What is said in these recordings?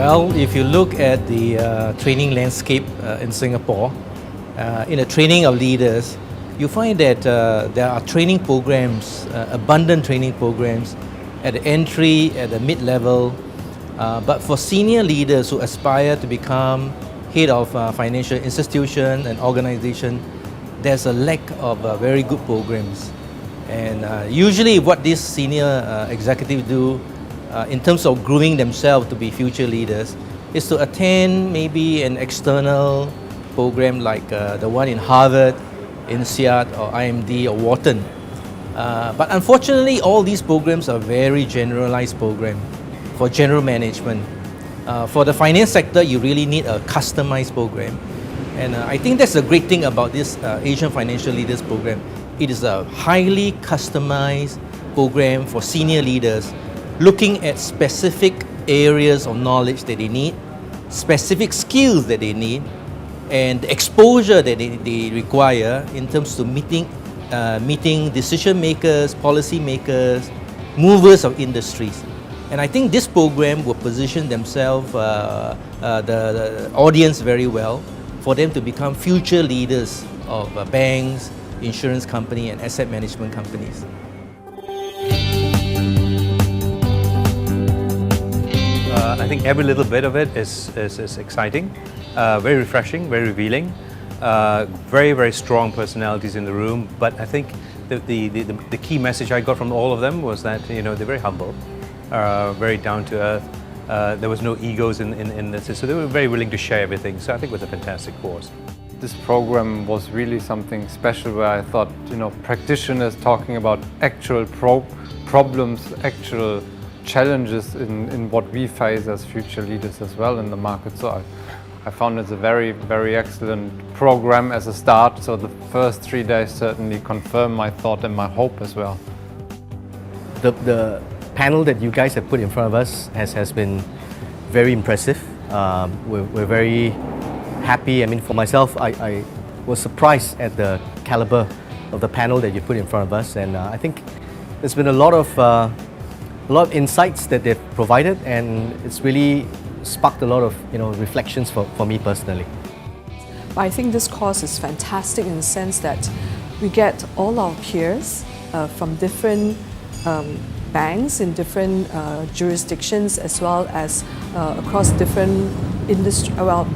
Well, if you look at the training landscape in Singapore, in the training of leaders, you find that there are training programs, abundant training programs at the entry, at the mid-level, but for senior leaders who aspire to become head of financial institution and organization, there's a lack of very good programs. And usually what these senior executives do in terms of grooming themselves to be future leaders is to attend maybe an external program like the one in Harvard, INSEAD or IMD or Wharton. But unfortunately all these programs are very generalized programs for general management. For the finance sector you really need a customized program. And I think that's the great thing about this Asian Financial Leaders Program. It is a highly customized program for senior leaders looking at specific areas of knowledge that they need, specific skills that they need, and the exposure that they require in terms of meeting decision makers, policy makers, movers of industries. And I think this program will position themselves, the audience very well, for them to become future leaders of banks, insurance company and asset management companies. I think every little bit of it is exciting, very refreshing, very revealing, very, very strong personalities in the room. But I think the key message I got from all of them was that they're very humble, very down to earth. There was no egos in this, so they were very willing to share everything. So I think it was a fantastic course. This program was really something special where I thought, practitioners talking about actual problems, actual challenges in what we face as future leaders as well in the market. So I found it's a very, very excellent program as a start. So the first 3 days certainly confirmed my thought and my hope as well. The panel that you guys have put in front of us has been very impressive. We're very happy. I mean, for myself, I was surprised at the caliber of the panel that you put in front of us, and I think there's been a lot of insights that they've provided, and it's really sparked a lot of reflections for me personally. I think this course is fantastic in the sense that we get all our peers from different banks in different jurisdictions, as well as across different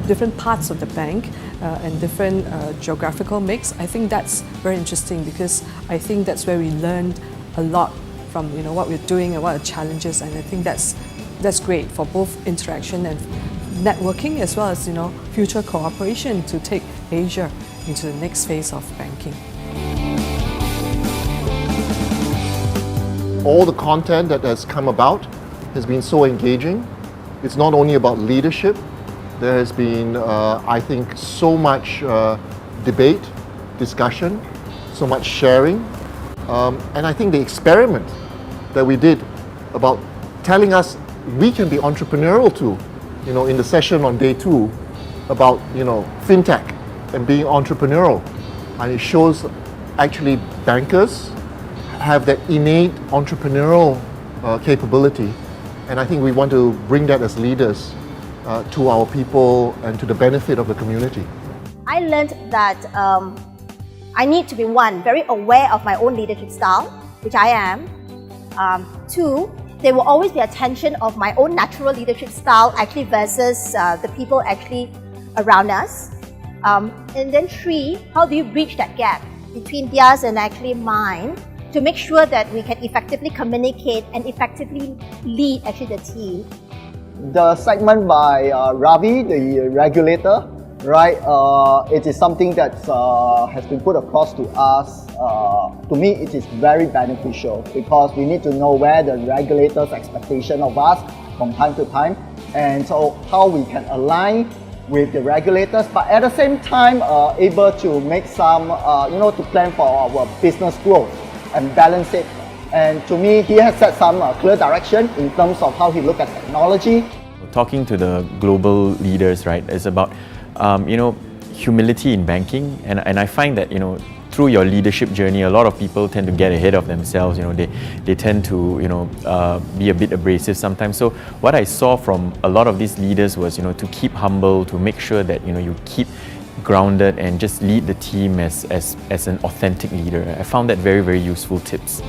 different parts of the bank and different geographical mix. I think that's very interesting because I think that's where we learned a lot from what we're doing and what are the challenges, and I think that's great for both interaction and networking, as well as future cooperation to take Asia into the next phase of banking. All the content that has come about has been so engaging. It's not only about leadership. There has been, I think, so much debate, discussion, so much sharing. And I think the experiment that we did about telling us we can be entrepreneurial too, in the session on day 2 about, fintech and being entrepreneurial. And it shows actually bankers have that innate entrepreneurial capability, and I think we want to bring that as leaders to our people and to the benefit of the community. I learned that I need to be, one, very aware of my own leadership style, which I am. 2, there will always be a tension of my own natural leadership style actually versus the people actually around us. And then 3, how do you bridge that gap between theirs and actually mine, to make sure that we can effectively communicate and effectively lead actually the team. The segment by Ravi, the regulator, right? It is something that has been put across to us. To me, it is very beneficial because we need to know where the regulator's expectation of us from time to time, and so how we can align with the regulators, but at the same time able to make some, to plan for our business growth and balance it. And to me, he has set some clear direction in terms of how he looks at technology. Talking to the global leaders, right, is about humility in banking, and I find that through your leadership journey, a lot of people tend to get ahead of themselves. You know, they tend to, you know, be a bit abrasive sometimes. So what I saw from a lot of these leaders was, you know, to keep humble, to make sure that, you know, you keep grounded and just lead the team as an authentic leader. I found that very, very useful tips.